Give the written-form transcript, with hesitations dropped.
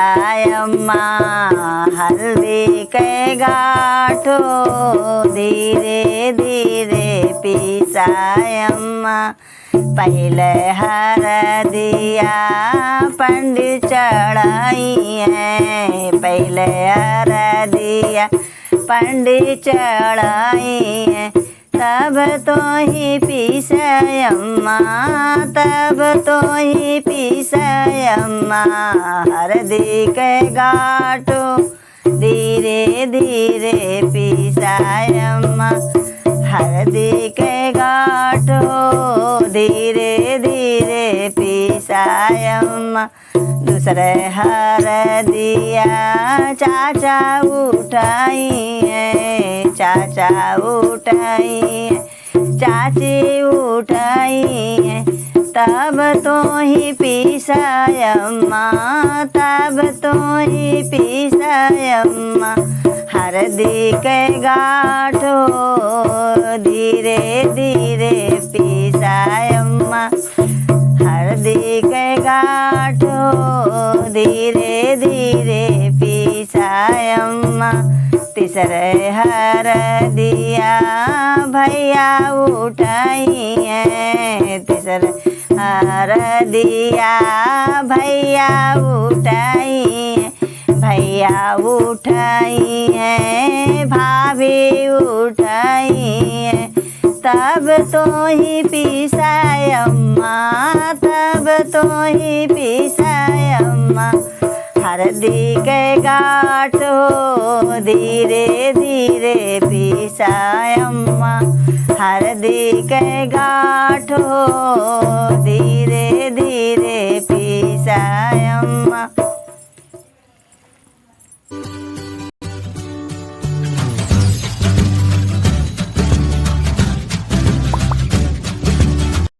पिसायम्मा हल्दी के गाठो धीरे धीरे पिसायम्मा। पहले हरदिया पंडित चढ़ाई है, पहले हरदिया पंडित चढ़ाई है, तब तो ही पिसायम्मा, तब तो ही पिसायम्मा। हरदी के गाठो धीरे धीरे पिसायम्मा, हरदी के गाठो धीरे धीरे पिसायम्मा। दूसरे हरदिया चाचा उठाई है, चाचा उठाई है, चाची उठाई है, तब तो ही पिसायम्मा, तब तो ही पिसायम्मा। हरदी के गाठो धीरे धीरे पिसायम्मा, हरदी के गाठो धीरे धीरे पिसायम्मा। तीसरे हरदिया भैया उठाई है, तीसरे हरदिया भैया उठाई है, भैया उठाई है, भाभी उठाई है, तब तो ही पिसायम्मा, तब तो ही पिसायम्मा। हरदी के गाठो धीरे धीरे पिसायम्मा, हरदी के गाठो धीरे